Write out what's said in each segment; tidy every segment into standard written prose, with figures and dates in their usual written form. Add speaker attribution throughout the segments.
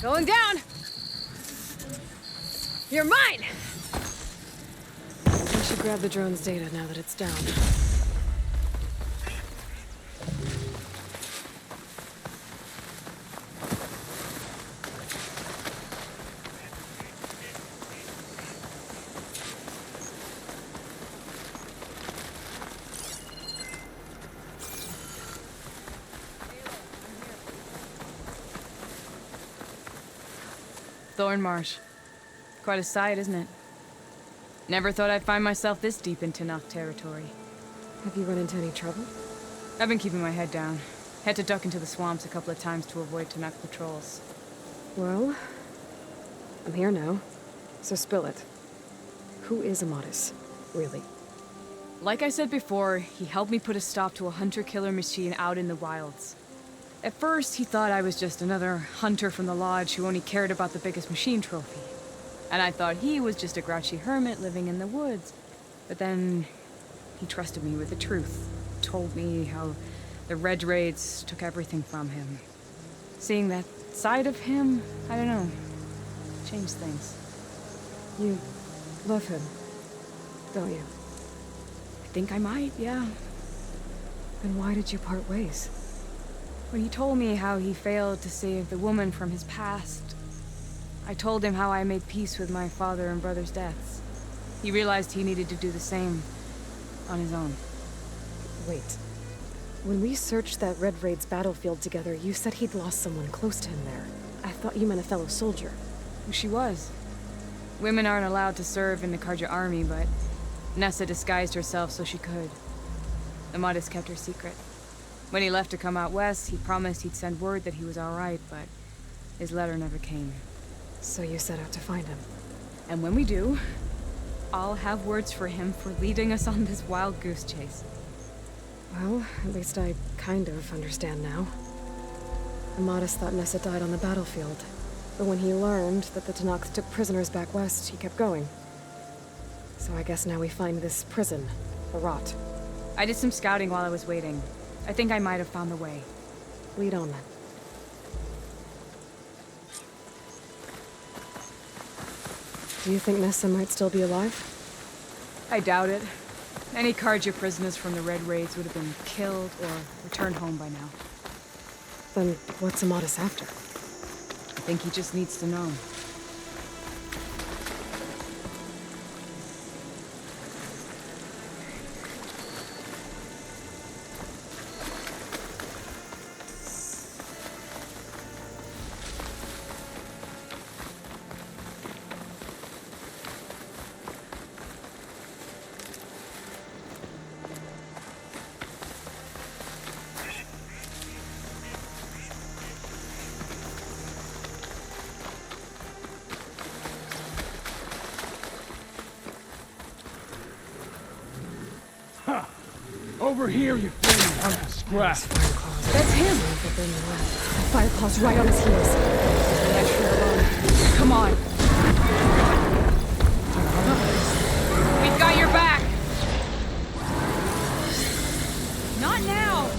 Speaker 1: Going down! You're mine!
Speaker 2: I should grab the drone's data now that it's down.
Speaker 1: Thornmarsh. Quite a sight, isn't it? Never thought I'd find myself this deep in Tenakth territory.
Speaker 2: Have you run into any trouble?
Speaker 1: I've been keeping my head down. Had to duck into the swamps a couple of times to avoid Tenakth patrols.
Speaker 2: Well, I'm here now, so spill it. Who is Amadis, really?
Speaker 1: Like I said before, he helped me put a stop to a hunter-killer machine out in the wilds. At first, he thought I was just another hunter from the lodge who only cared about the biggest machine trophy. And I thought he was just a grouchy hermit living in the woods. But then, he trusted me with the truth. Told me how the Red Raids took everything from him. Seeing that side of him, I don't know, changed things.
Speaker 2: You love him, don't you?
Speaker 1: I think I might, yeah.
Speaker 2: Then why did you part ways?
Speaker 1: When he told me how he failed to save the woman from his past, I told him how I made peace with my father and brother's deaths. He realized he needed to do the same on his own.
Speaker 2: Wait. When we searched that Red Raid's battlefield together, you said he'd lost someone close to him there. I thought you meant a fellow soldier.
Speaker 1: She was. Women aren't allowed to serve in the Carja army, but Nessa disguised herself so she could. Amadis kept her secret. When he left to come out west, he promised he'd send word that he was all right, but his letter never came.
Speaker 2: So you set out to find him.
Speaker 1: And when we do, I'll have words for him for leading us on this wild goose chase.
Speaker 2: Well, at least I kind of understand now. Amadis thought Nessa died on the battlefield, but when he learned that the Tenakth took prisoners back west, he kept going. So I guess now we find this prison, the Rot.
Speaker 1: I did some scouting while I was waiting. I think I might have found the way.
Speaker 2: Lead on then. Do you think Nessa might still be alive?
Speaker 1: I doubt it. Any Carja prisoners from the Red Raids would have been killed or returned home by now.
Speaker 2: Then what's Amadis after?
Speaker 1: I think he just needs to know.
Speaker 3: Over here, you flaming hunk of scrap.
Speaker 1: That's him!
Speaker 2: Fireclaw's right on his heels.
Speaker 1: Yeah, sure will. Come on. We've got your back! Not now!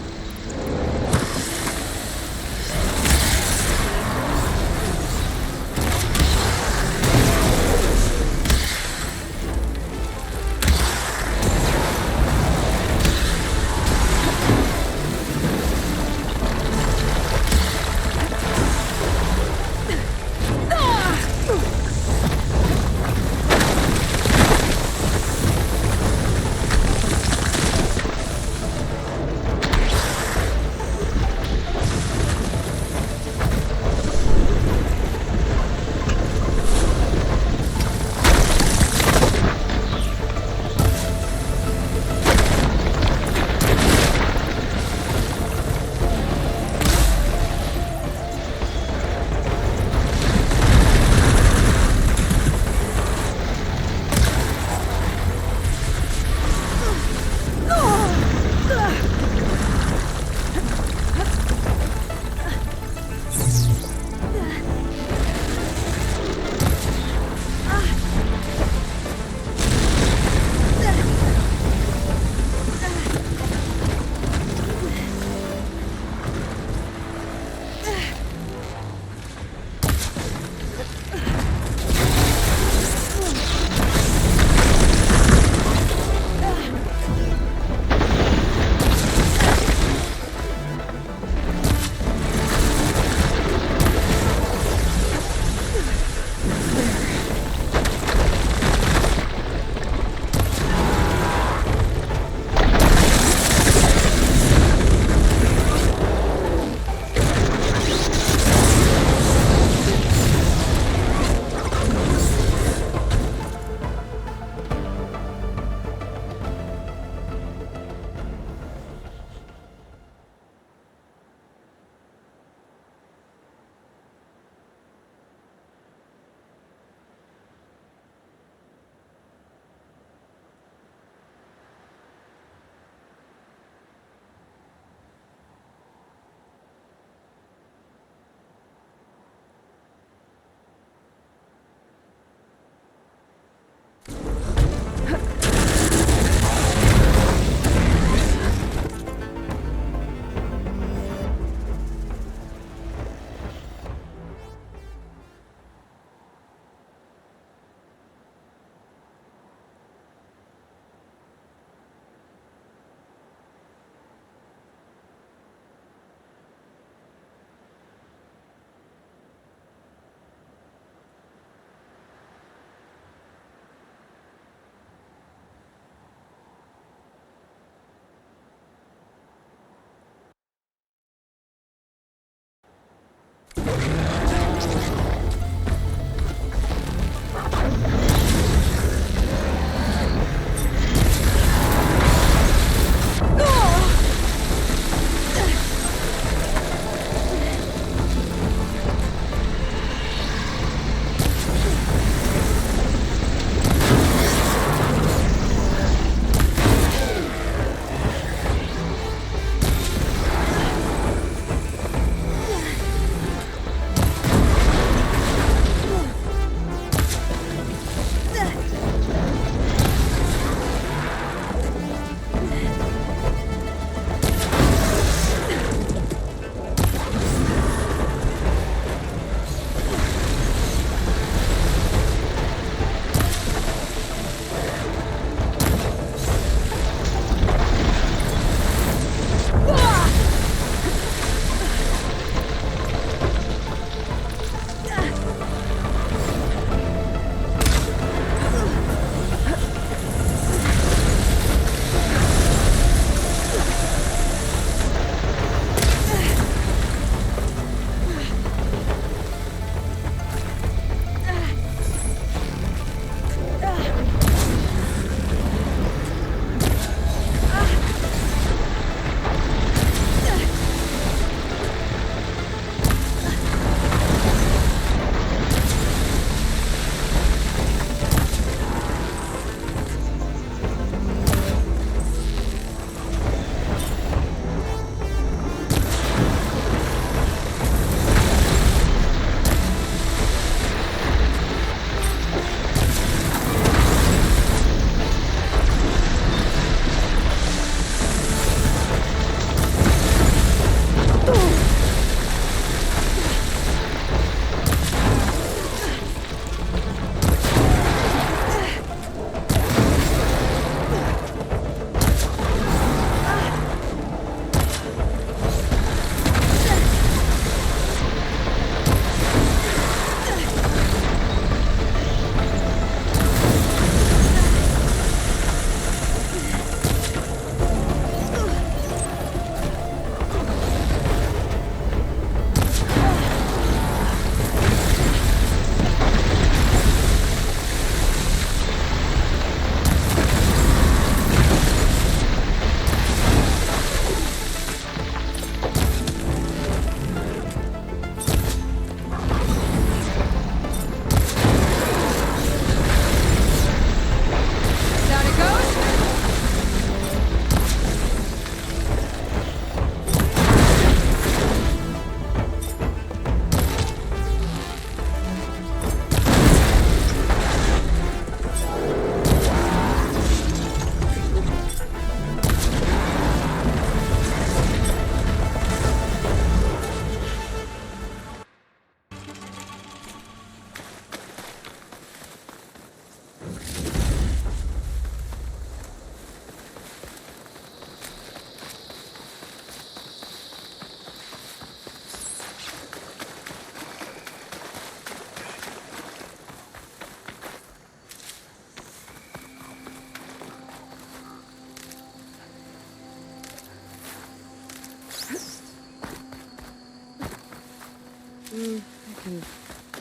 Speaker 2: can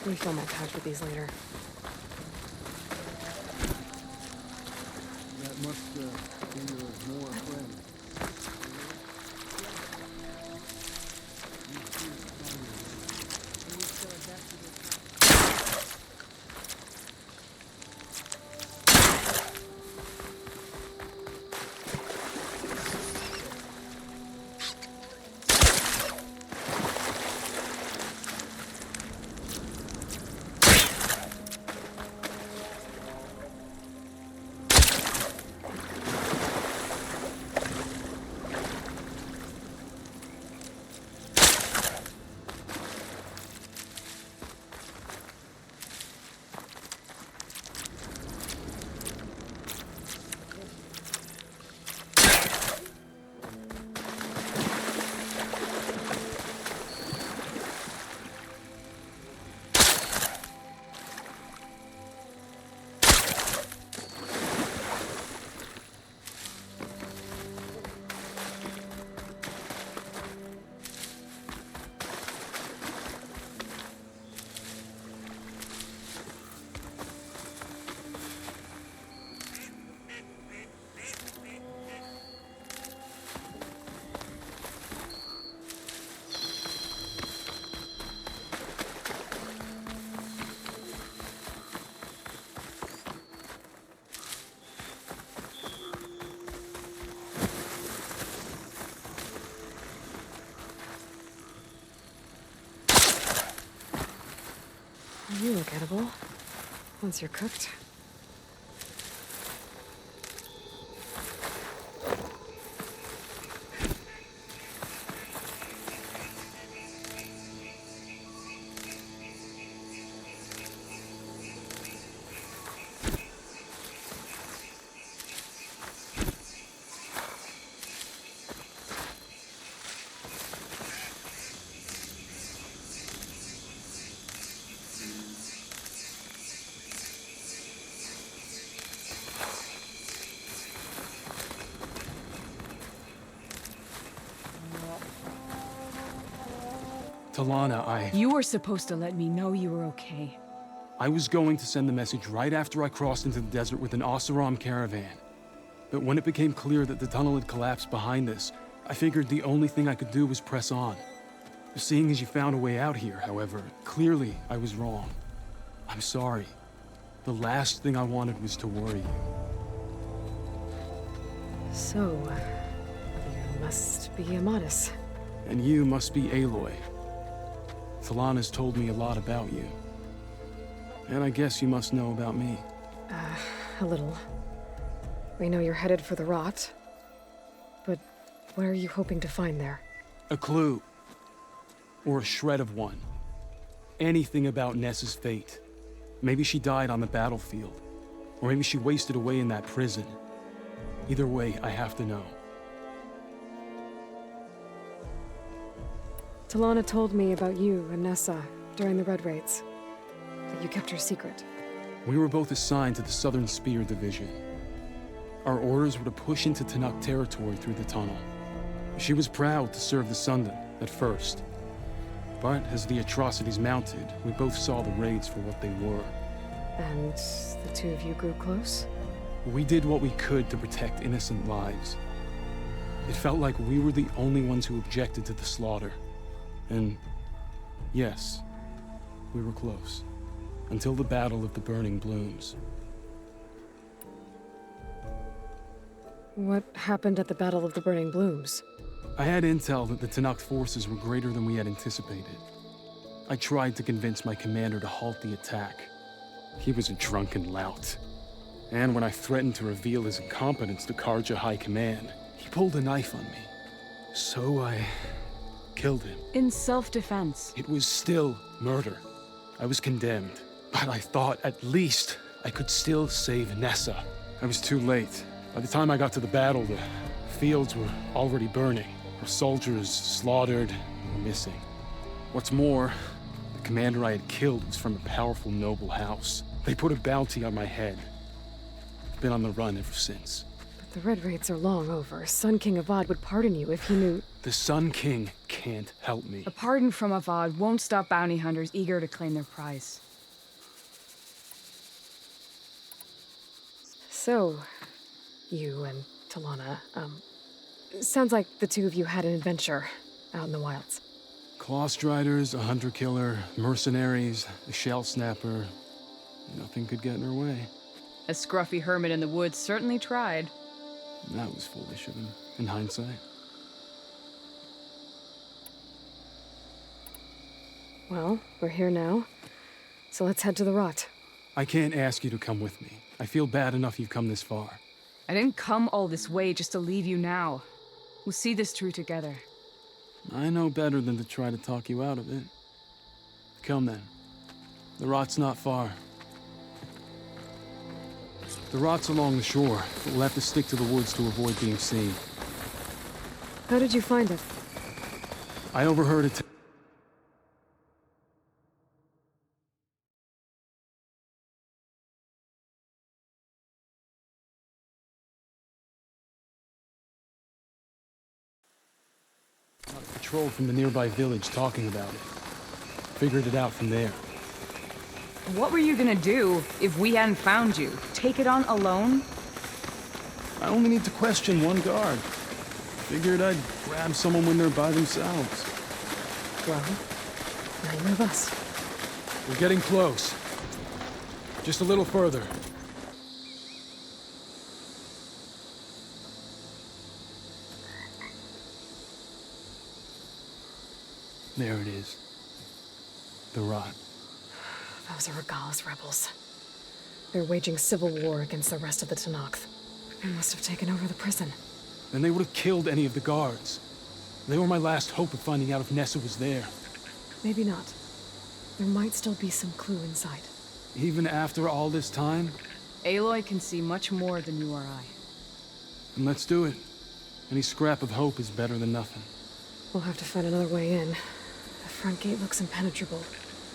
Speaker 2: refill my pouch with these later.
Speaker 3: That must be your more friend.
Speaker 2: You look edible. Once you're cooked.
Speaker 4: Talana,
Speaker 1: You were supposed to let me know you were okay.
Speaker 4: I was going to send the message right after I crossed into the desert with an Oseram caravan. But when it became clear that the tunnel had collapsed behind us, I figured the only thing I could do was press on. Seeing as you found a way out here, however, clearly I was wrong. I'm sorry. The last thing I wanted was to worry you.
Speaker 2: So, you must be Amadis.
Speaker 4: And you must be Aloy. Talana's told me a lot about you. And I guess you must know about me.
Speaker 2: A little. We know you're headed for the Rot. But what are you hoping to find there?
Speaker 4: A clue. Or a shred of one. Anything about Nessa's fate. Maybe she died on the battlefield. Or maybe she wasted away in that prison. Either way, I have to know.
Speaker 2: Talana told me about you and Nessa during the Red Raids. That you kept her secret.
Speaker 4: We were both assigned to the Southern Spear Division. Our orders were to push into Tenakth territory through the tunnel. She was proud to serve the Sundom at first. But as the atrocities mounted, we both saw the raids for what they were.
Speaker 2: And the two of you grew close?
Speaker 4: We did what we could to protect innocent lives. It felt like we were the only ones who objected to the slaughter. And yes, we were close. Until the Battle of the Burning Blooms.
Speaker 2: What happened at the Battle of the Burning Blooms?
Speaker 4: I had intel that the Tenakth forces were greater than we had anticipated. I tried to convince my commander to halt the attack. He was a drunken lout. And when I threatened to reveal his incompetence to Carja High Command, he pulled a knife on me. So I killed him.
Speaker 1: In self-defense.
Speaker 4: It was still murder. I was condemned. But I thought at least I could still save Nessa. I was too late. By the time I got to the battle, the fields were already burning. Our soldiers slaughtered or missing. What's more, the commander I had killed was from a powerful noble house. They put a bounty on my head. I've been on the run ever since.
Speaker 2: The Red Raids are long over. Sun King Avad would pardon you if he knew...
Speaker 4: The Sun King can't help me.
Speaker 1: A pardon from Avad won't stop bounty hunters eager to claim their prize.
Speaker 2: So, you and Talana, sounds like the two of you had an adventure out in the wilds.
Speaker 4: Clawstriders, a hunter-killer, mercenaries, a shell snapper. Nothing could get in her way.
Speaker 1: A scruffy hermit in the woods certainly tried.
Speaker 4: That was foolish of him, in hindsight.
Speaker 2: Well, we're here now, so let's head to the Rot.
Speaker 4: I can't ask you to come with me. I feel bad enough you've come this far.
Speaker 1: I didn't come all this way just to leave you now. We'll see this through together.
Speaker 4: I know better than to try to talk you out of it. Come then. The Rot's not far. The Rot's along the shore, but we'll have to stick to the woods to avoid being seen.
Speaker 2: How did you find it?
Speaker 4: I overheard it. A patrol from the nearby village talking about it. Figured it out from there.
Speaker 1: What were you gonna do if we hadn't found you? Take it on alone?
Speaker 4: I only need to question one guard. Figured I'd grab someone when they're by themselves.
Speaker 2: Well, now you have us.
Speaker 4: We're getting close. Just a little further. There it is. The Rot.
Speaker 2: Those are Regalla's rebels. They're waging civil war against the rest of the Tenakth. They must have taken over the prison.
Speaker 4: Then they would have killed any of the guards. They were my last hope of finding out if Nessa was there.
Speaker 2: Maybe not. There might still be some clue inside.
Speaker 4: Even after all this time?
Speaker 1: Aloy can see much more than you or I.
Speaker 4: And let's do it. Any scrap of hope is better than nothing.
Speaker 2: We'll have to find another way in. The front gate looks impenetrable.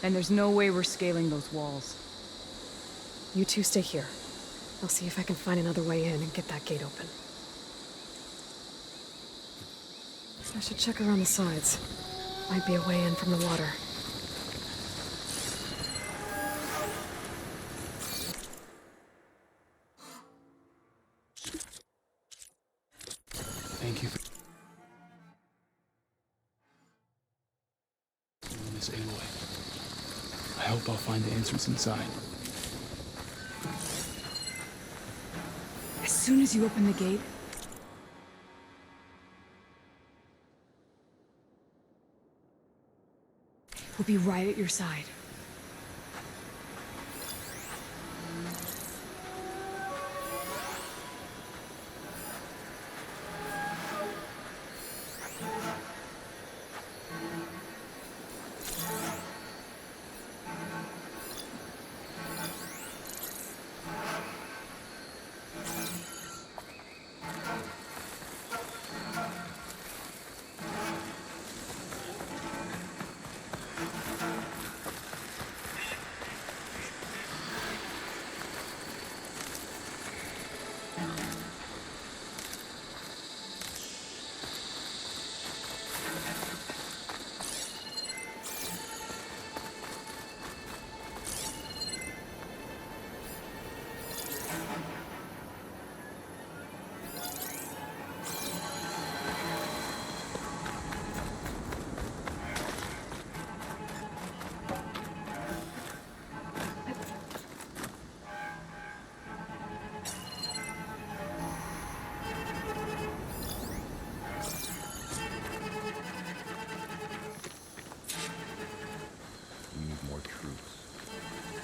Speaker 1: And there's no way we're scaling those walls.
Speaker 2: You two stay here. I'll see if I can find another way in and get that gate open. I should check around the sides. Might be a way in from the water.
Speaker 4: Thank you for doing this, Aloy. I hope I'll find the answers inside.
Speaker 1: As soon as you open the gate, we'll be right at your side.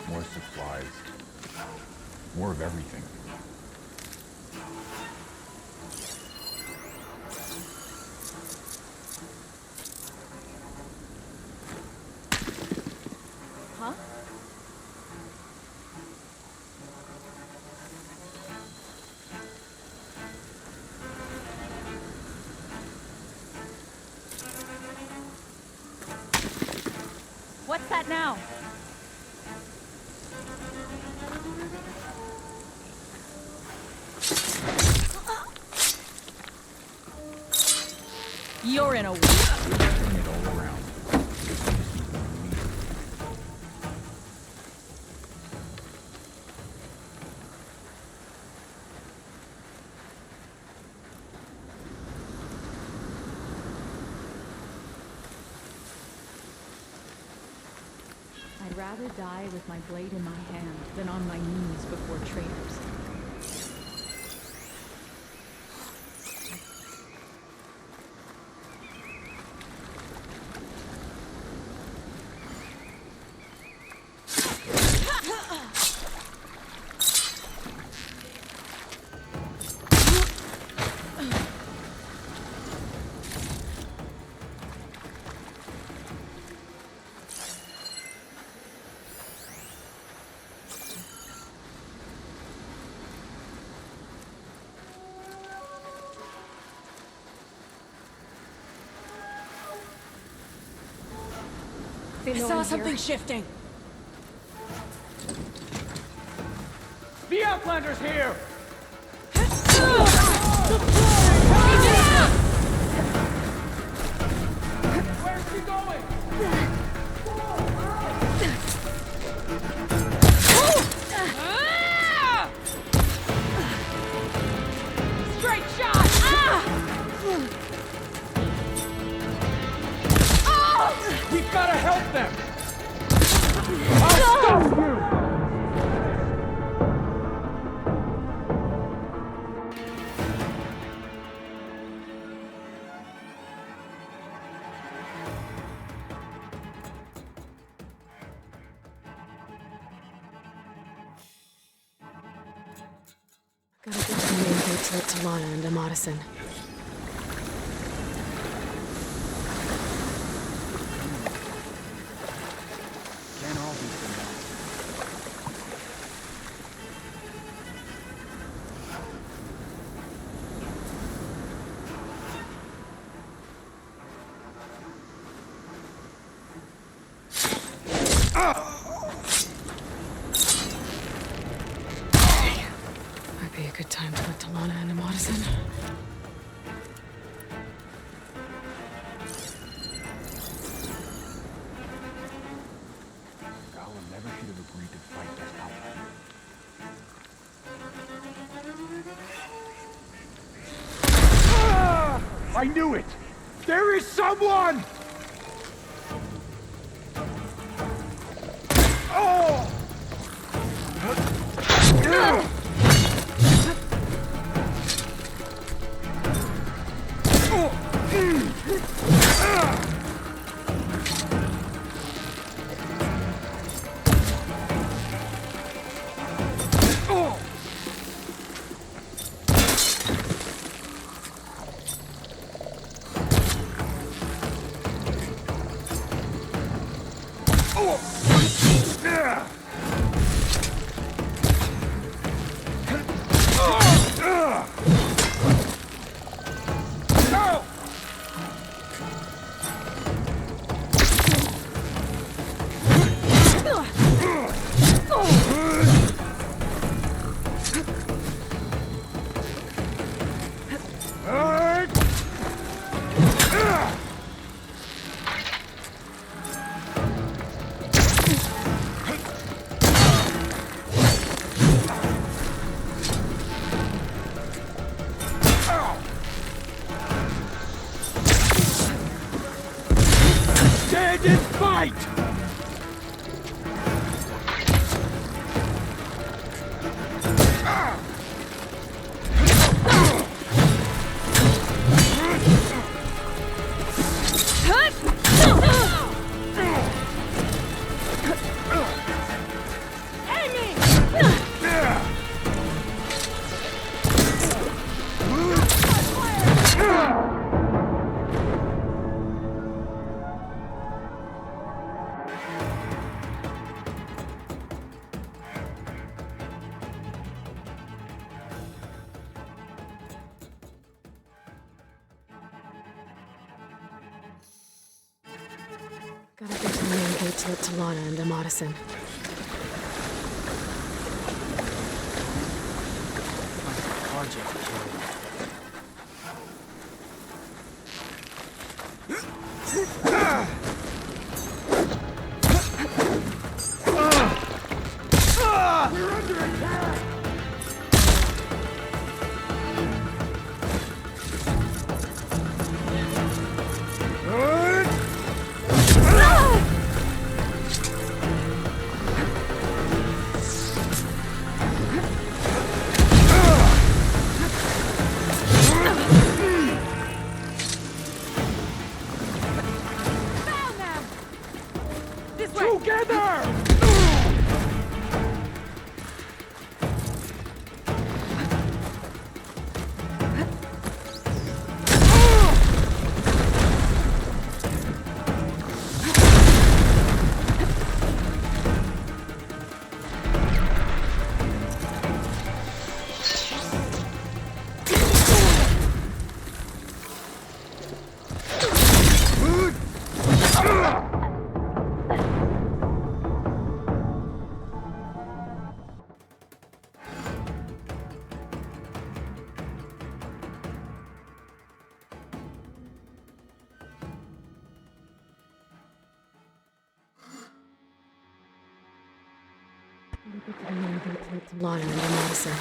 Speaker 5: More supplies. More of everything.
Speaker 1: Huh? What's that now? You're in a...
Speaker 5: Bring it all around.
Speaker 1: I'd rather die with my blade in my hand than on my knees before traitors.
Speaker 2: I
Speaker 1: Saw something shifting.
Speaker 3: The Outlander's here! Where's he going?
Speaker 1: Straight shot!
Speaker 3: We've gotta help them! I'll stop you!
Speaker 2: Gotta get to the main gate to let Talana and Amadison.
Speaker 5: Can't all be for now.
Speaker 2: Might be a good time to let Talana and Amadison.
Speaker 5: Gala never should have agreed to fight this Outlander.
Speaker 3: I knew it! There is someone! Oh! Stand and fight!
Speaker 2: Gotta get to the main gate to let Talana and Amadison.
Speaker 3: Together!
Speaker 2: Lana and Madison.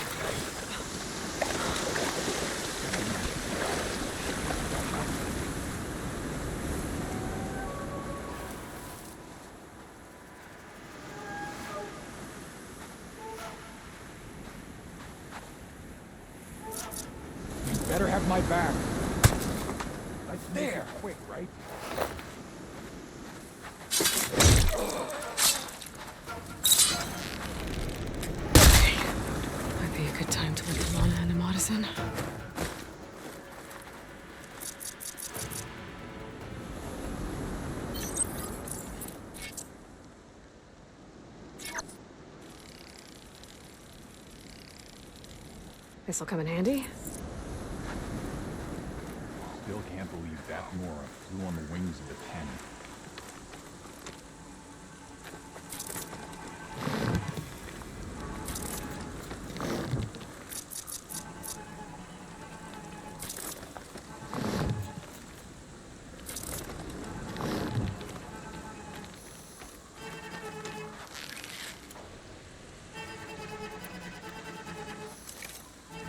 Speaker 3: You better have my back. Right there. Quick, right?
Speaker 2: Might be a good time to look at Lana and Madison. This'll come in handy.
Speaker 5: Still can't believe that Mora flew on the wings of the pen.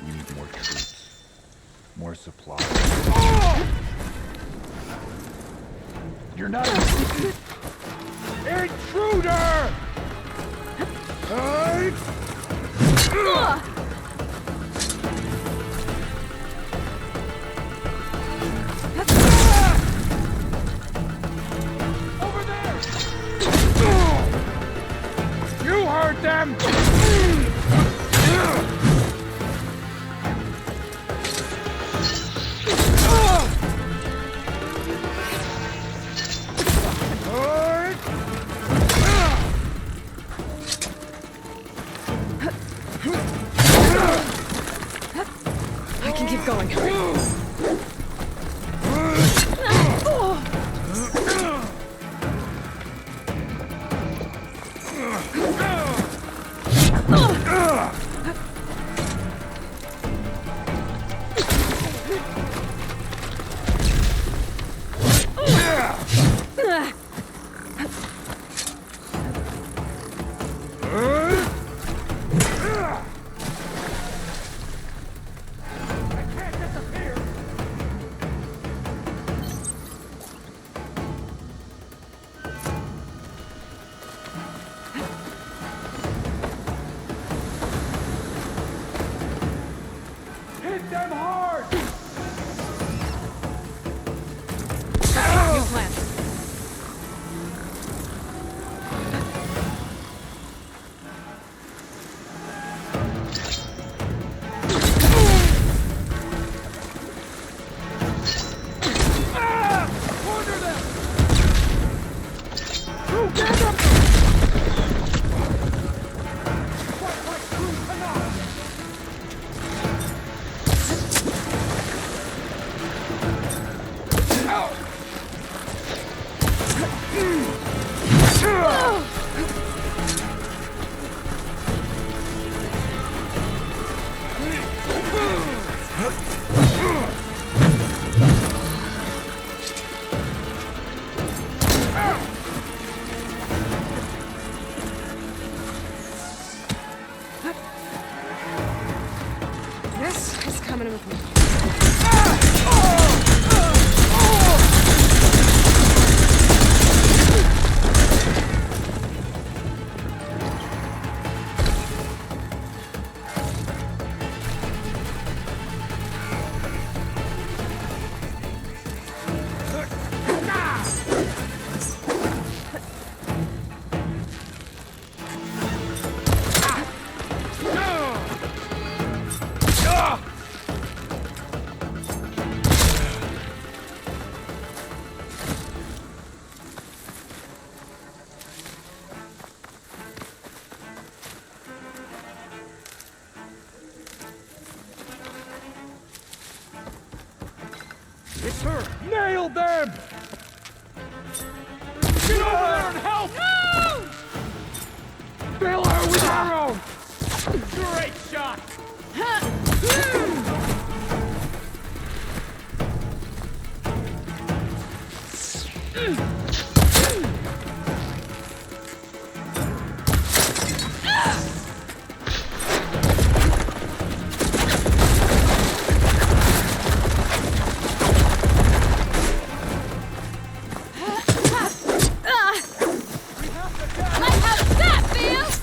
Speaker 5: We need more troops. More supplies. You're not
Speaker 3: Intruder! Over there! You heard them!
Speaker 2: I can keep going.
Speaker 3: Hit them hard!
Speaker 2: New plan.
Speaker 3: Corner them! Together! Fight like true Canucks!
Speaker 2: This is coming with me.
Speaker 3: It's her! Nail them! Get over there and help!
Speaker 1: No!
Speaker 3: Fill her with arrows! Great shot!
Speaker 1: Like how that feels!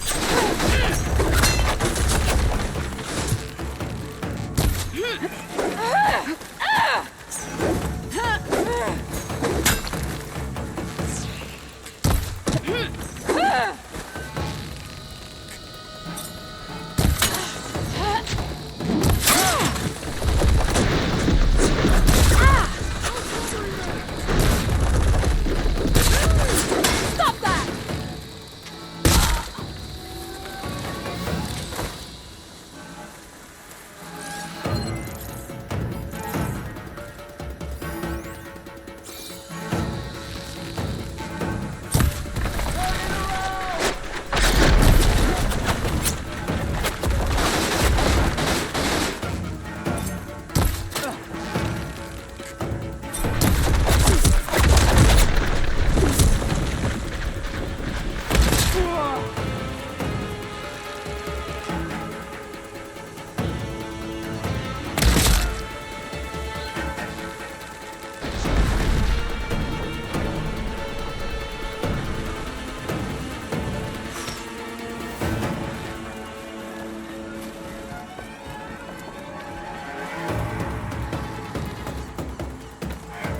Speaker 1: Stop that!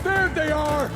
Speaker 3: There they are!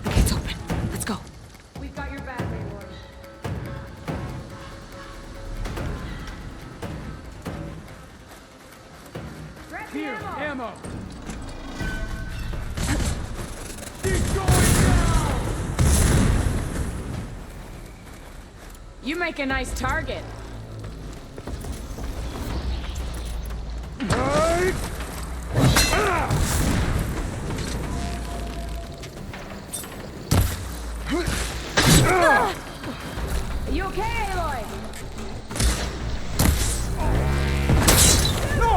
Speaker 2: The gate's open. Let's go.
Speaker 1: We've got your back, Aloy.
Speaker 3: Here, ammo! Keep going now!
Speaker 1: You make a nice target.
Speaker 3: Right!
Speaker 1: Are you okay, Aloy?
Speaker 3: No!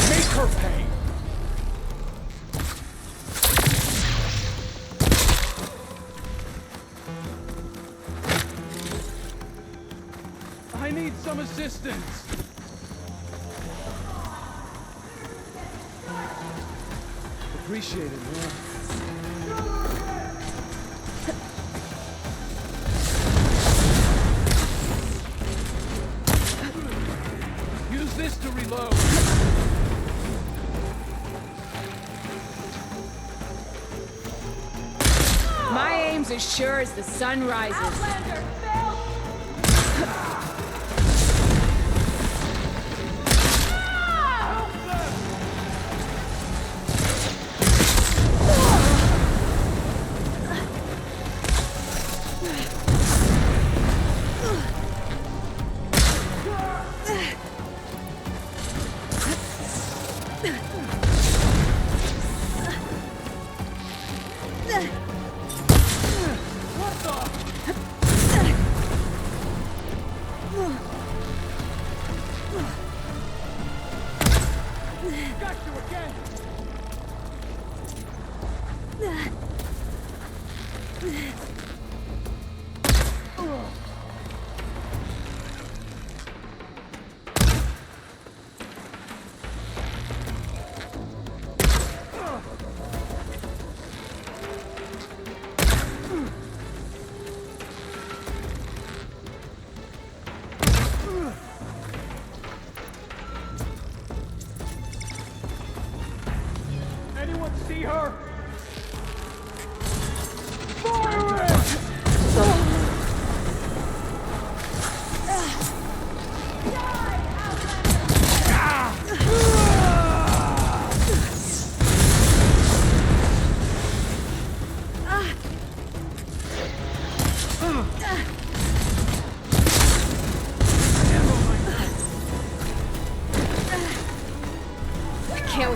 Speaker 3: Make her pay!
Speaker 4: I need some assistance. Appreciate it, man. Use this to reload.
Speaker 1: My aim's as sure as the sun rises.
Speaker 6: Outlander, Phil!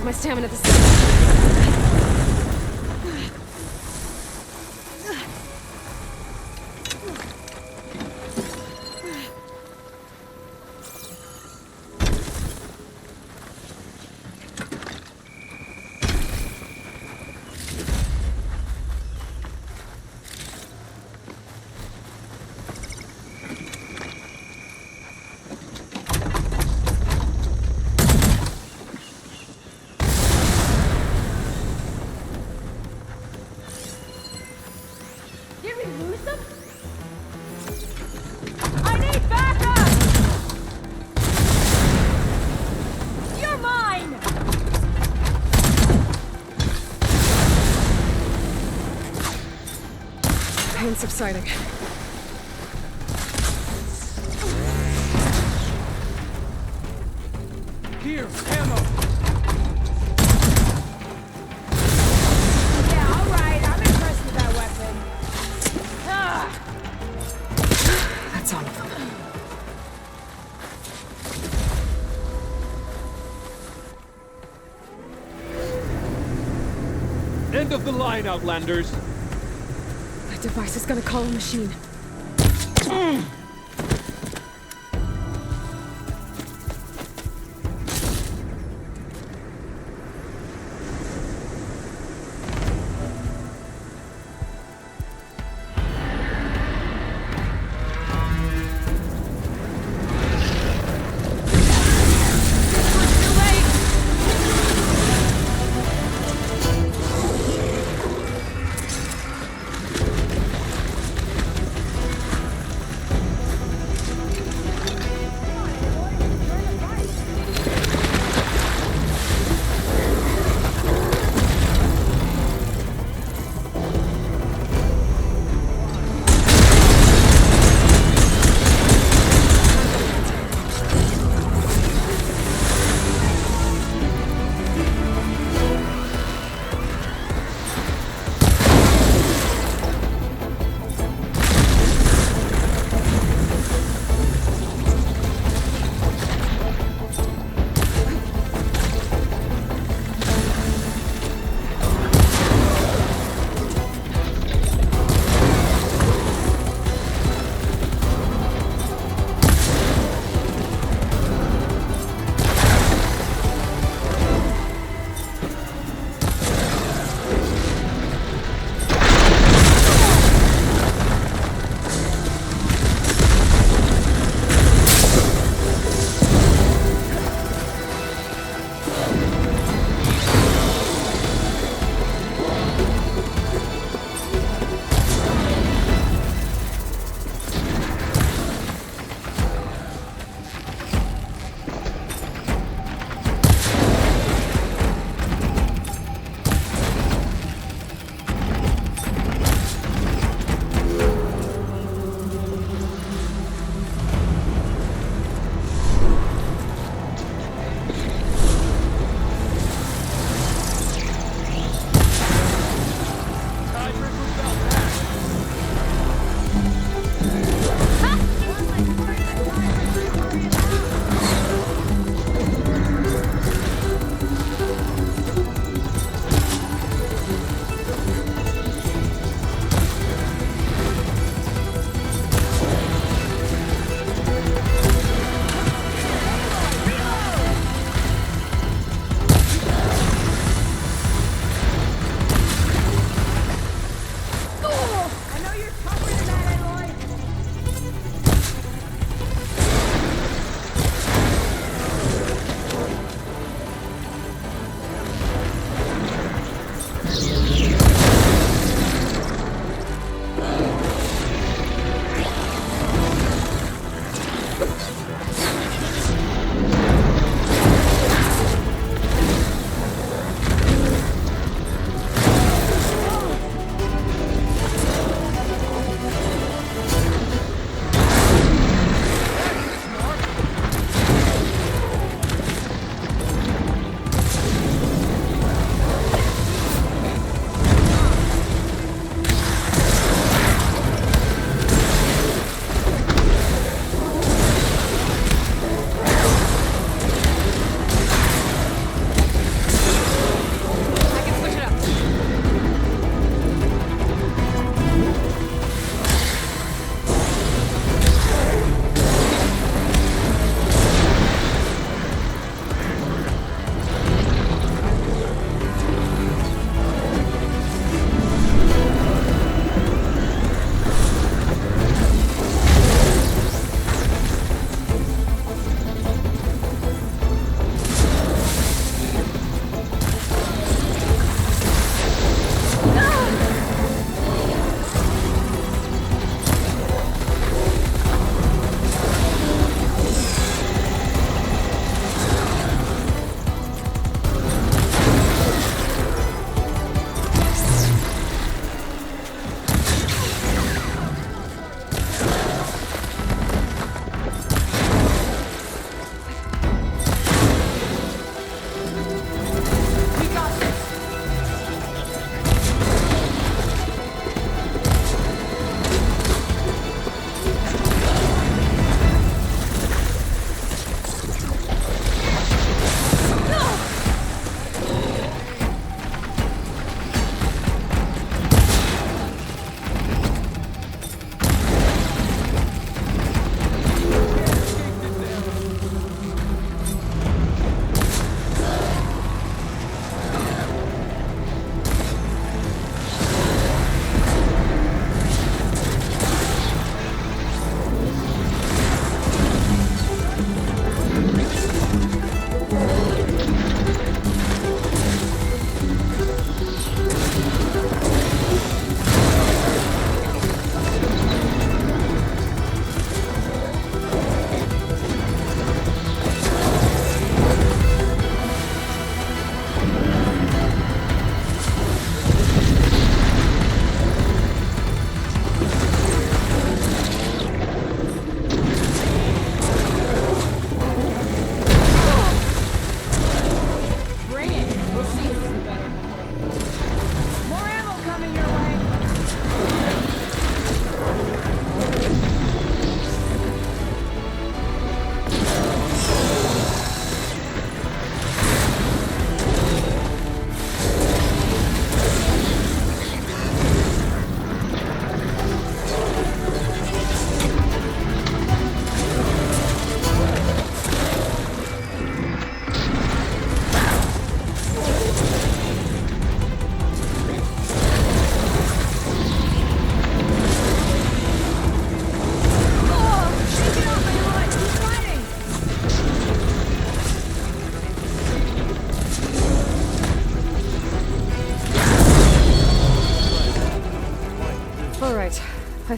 Speaker 2: of my stamina this time.
Speaker 1: Did we lose them? I need backup! You're mine!
Speaker 2: Pain subsiding.
Speaker 3: Here, ammo!
Speaker 1: Yeah, alright, I'm impressed with that weapon. Ah!
Speaker 2: That's all of them.
Speaker 6: End of the line, Outlanders!
Speaker 2: That device is gonna call a machine.
Speaker 1: Too late!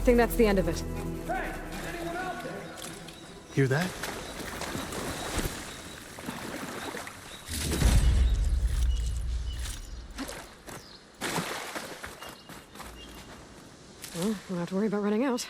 Speaker 2: think that's the end of it.
Speaker 4: Hear that?
Speaker 2: Well, we don't have to worry about running out.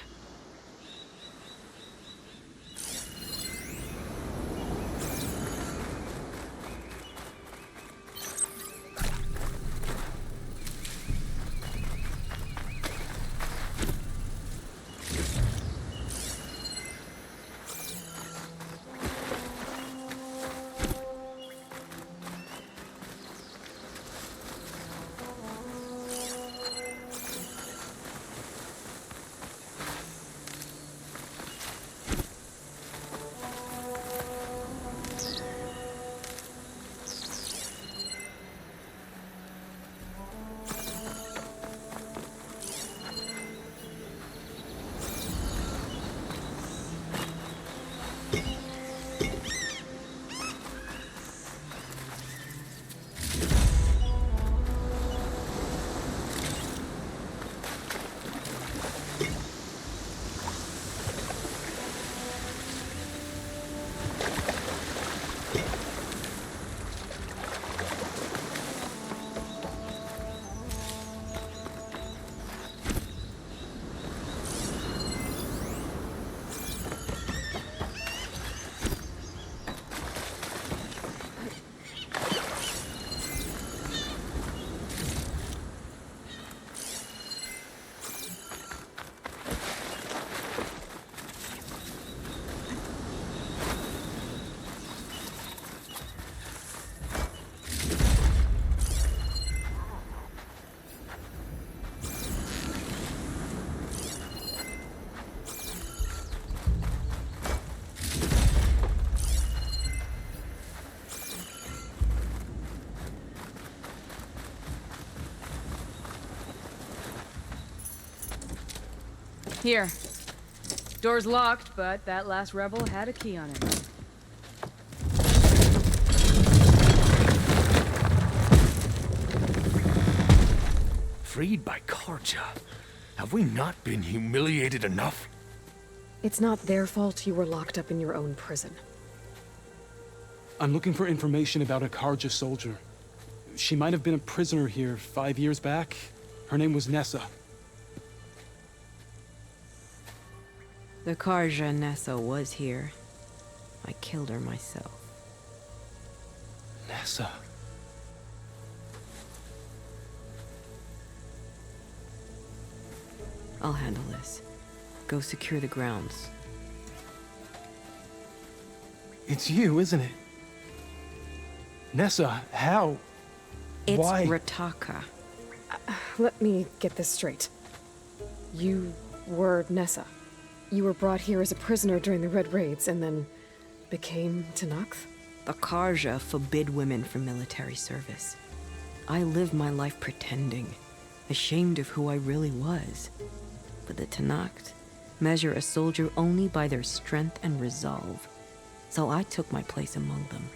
Speaker 1: Here. Door's locked, but that last rebel had a key on it.
Speaker 7: Freed by Karja. Have we not been humiliated enough?
Speaker 2: It's not their fault you were locked up in your own prison.
Speaker 4: I'm looking for information about a Karja soldier. She might have been a prisoner here 5 years back. Her name was Nessa.
Speaker 8: The Karja Nessa was here. I killed her myself.
Speaker 4: Nessa.
Speaker 8: I'll handle this. Go secure the grounds.
Speaker 4: It's you, isn't it? Nessa, how?
Speaker 8: It's
Speaker 4: Why?
Speaker 8: Rataka.
Speaker 2: Let me get this straight. You were Nessa. You were brought here as a prisoner during the Red Raids and then became Tenakth?
Speaker 8: The Karja forbid women from military service. I lived my life pretending, ashamed of who I really was. But the Tenakth measure a soldier only by their strength and resolve. So I took my place among them.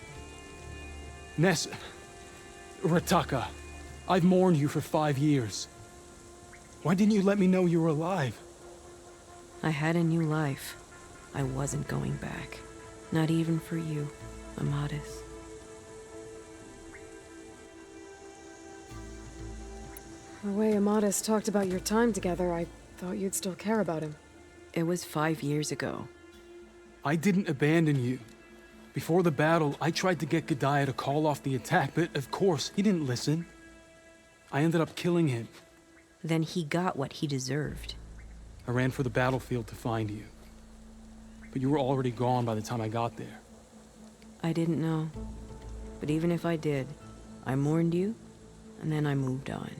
Speaker 4: Nessa. Rataka. I've mourned you for 5 years. Why didn't you let me know you were alive?
Speaker 8: I had a new life. I wasn't going back. Not even for you, Amadis.
Speaker 2: The way Amadis talked about your time together, I thought you'd still care about him.
Speaker 8: It was 5 years ago.
Speaker 4: I didn't abandon you. Before the battle, I tried to get Godiah to call off the attack, but of course, he didn't listen. I ended up killing him.
Speaker 8: Then he got what he deserved.
Speaker 4: I ran for the battlefield to find you. But you were already gone by the time I got there.
Speaker 8: I didn't know. But even if I did, I mourned you, and then I moved on.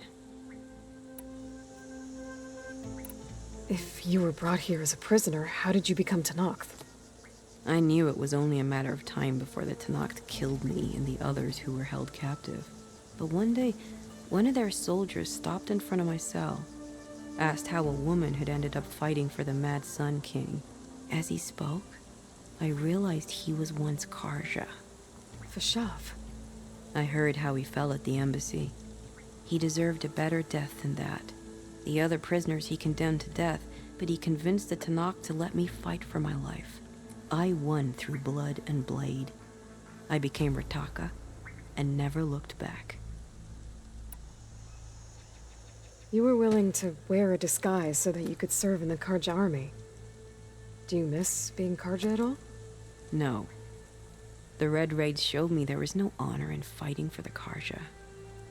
Speaker 2: If you were brought here as a prisoner, how did you become Tenakth?
Speaker 8: I knew it was only a matter of time before the Tenakth killed me and the others who were held captive. But one day, one of their soldiers stopped in front of my cell, asked how a woman had ended up fighting for the Mad Sun King. As he spoke, I realized he was once Karja.
Speaker 2: Vashav.
Speaker 8: I heard how he fell at the embassy. He deserved a better death than that. The other prisoners he condemned to death but he convinced the Tanakh to let me fight for my life. I won through blood and blade. I became Rataka and never looked back.
Speaker 2: You were willing to wear a disguise so that you could serve in the Karja army. Do you miss being Karja at all?
Speaker 8: No. The Red Raids showed me there was no honor in fighting for the Karja.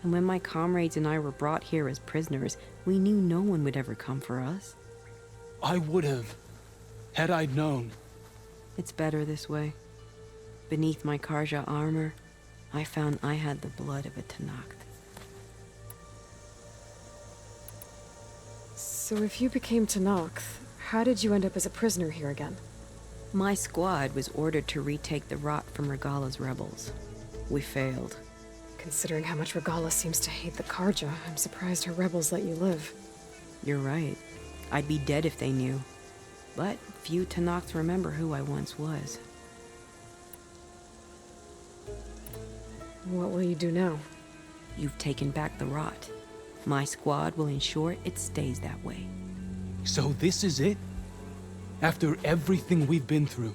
Speaker 8: And when my comrades and I were brought here as prisoners, we knew no one would ever come for us.
Speaker 4: I would have, had I known.
Speaker 8: It's better this way. Beneath my Karja armor, I found I had the blood of a Tanakh.
Speaker 2: So if you became Tanakh, how did you end up as a prisoner here again?
Speaker 8: My squad was ordered to retake the Rot from Regala's rebels. We failed.
Speaker 2: Considering how much Regala seems to hate the Karja, I'm surprised her rebels let you live.
Speaker 8: You're right. I'd be dead if they knew. But few Tanakhs remember who I once was.
Speaker 2: What will you do now?
Speaker 8: You've taken back the Rot. My squad will ensure it stays that way.
Speaker 4: So this is it? After everything we've been through,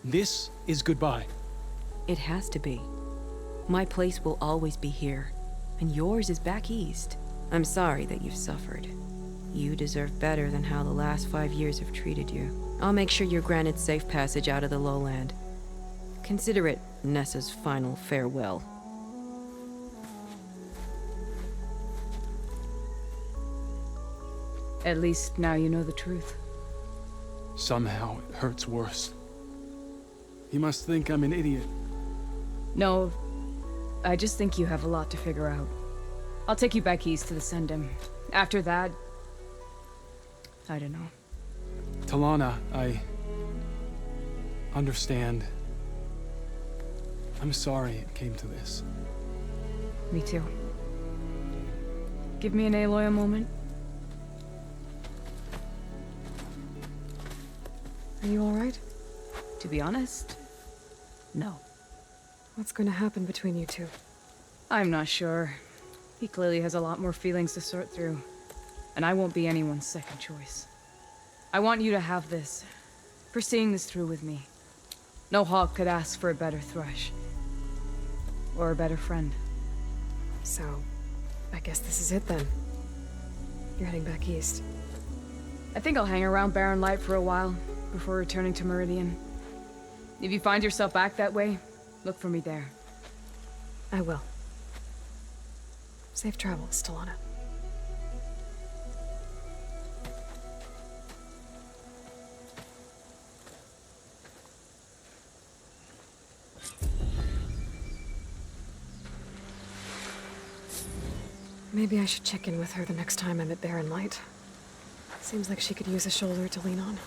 Speaker 4: this is goodbye.
Speaker 8: It has to be. My place will always be here, and yours is back east. I'm sorry that you've suffered. You deserve better than how the last 5 years have treated you. I'll make sure you're granted safe passage out of the lowland. Consider it Nessa's final farewell.
Speaker 1: At least now you know the truth.
Speaker 4: Somehow it hurts worse. He must think I'm an idiot.
Speaker 1: No, I just think you have a lot to figure out. I'll take you back east to the Sendem. After that, I don't know.
Speaker 4: Talana, I understand. I'm sorry it came to this.
Speaker 1: Me too. Give me an Aloy a moment.
Speaker 2: Are you alright?
Speaker 1: To be honest, no.
Speaker 2: What's going to happen between you two?
Speaker 1: I'm not sure. He clearly has a lot more feelings to sort through. And I won't be anyone's second choice. I want you to have this. For seeing this through with me. No hawk could ask for a better thrush. Or a better friend.
Speaker 2: So, I guess this is it then. You're heading back east.
Speaker 1: I think I'll hang around Barren Light for a while, before returning to Meridian. If you find yourself back that way, look for me there.
Speaker 2: I will. Safe travels, Talana. Maybe I should check in with her the next time I'm at Barren Light. Seems like she could use a shoulder to lean on.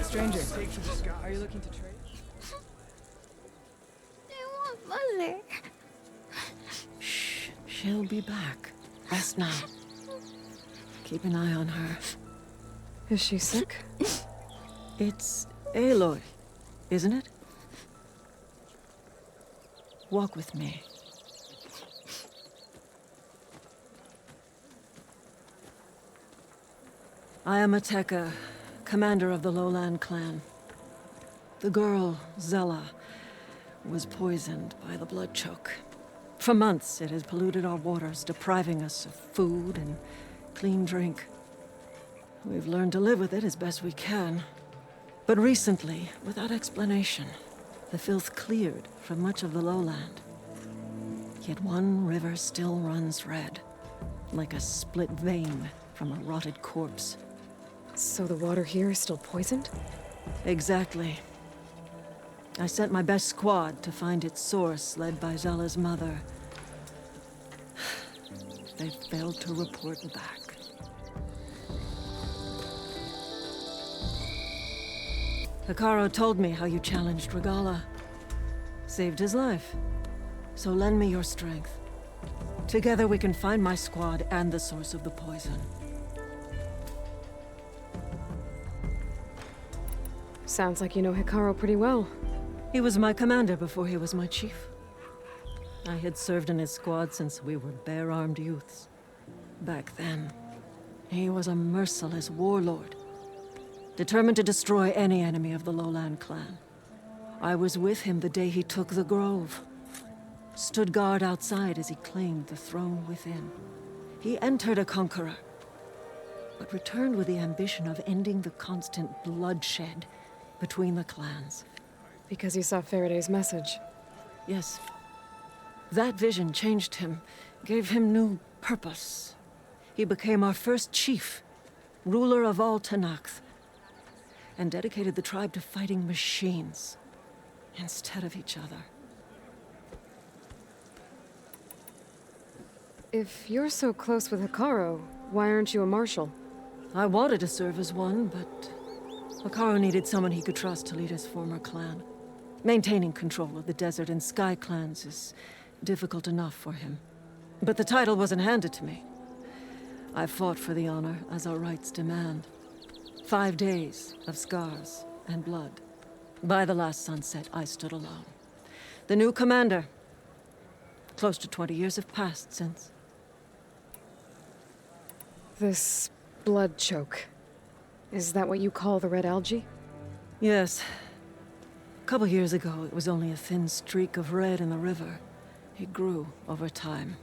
Speaker 1: Stranger, are you looking to trade?
Speaker 9: I want Mother.
Speaker 10: Shh. She'll be back. Rest now. Keep an eye on her.
Speaker 2: Is she sick?
Speaker 10: It's Aloy, isn't it? Walk with me. I am Ateka, commander of the Lowland clan. The girl, Zella, was poisoned by the blood choke. For months, it has polluted our waters, depriving us of food and clean drink. We've learned to live with it as best we can. But recently, without explanation, the filth cleared from much of the lowland. Yet one river still runs red, like a split vein from a rotted corpse.
Speaker 2: So the water here is still poisoned?
Speaker 10: Exactly. I sent my best squad to find its source, led by Zella's mother. They failed to report back. Hekarro told me how you challenged Regalla. Saved his life. So lend me your strength. Together we can find my squad and the source of the poison.
Speaker 2: Sounds like you know Hekarro pretty well.
Speaker 10: He was my commander before he was my chief. I had served in his squad since we were bare-armed youths. Back then, he was a merciless warlord, determined to destroy any enemy of the Lowland clan. I was with him the day he took the Grove. Stood guard outside as he claimed the throne within. He entered a conqueror, but returned with the ambition of ending the constant bloodshed between the clans.
Speaker 2: Because you saw Faraday's message.
Speaker 10: Yes. That vision changed him, gave him new purpose. He became our first chief, ruler of all Tenakth, and dedicated the tribe to fighting machines instead of each other.
Speaker 2: If you're so close with Hekarro, why aren't you a marshal?
Speaker 10: I wanted to serve as one, but Hekarro needed someone he could trust to lead his former clan. Maintaining control of the desert and sky clans is difficult enough for him. But the title wasn't handed to me. I fought for the honor, as our rights demand. 5 days of scars and blood. By the last sunset, I stood alone. The new commander. Close to 20 years have passed since.
Speaker 2: This blood choke. Is that what you call the red algae?
Speaker 10: Yes. A couple years ago, it was only a thin streak of red in the river. It grew over time,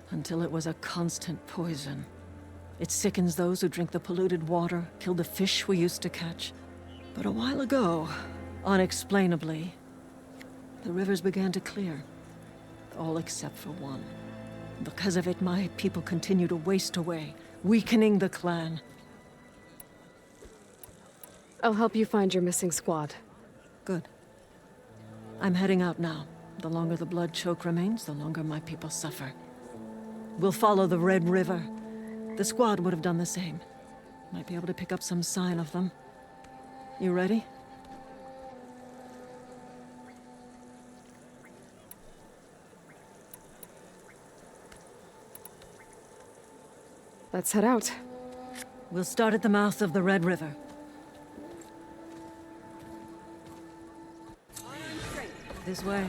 Speaker 10: until it was a constant poison. It sickens those who drink the polluted water, kill the fish we used to catch. But a while ago, unexplainably, the rivers began to clear. All except for one. Because of it, my people continue to waste away, weakening the clan.
Speaker 2: I'll help you find your missing squad.
Speaker 10: Good. I'm heading out now. The longer the blood choke remains, the longer my people suffer. We'll follow the Red River. The squad would have done the same. Might be able to pick up some sign of them. You ready?
Speaker 2: Let's head out.
Speaker 10: We'll start at the mouth of the Red River. This way.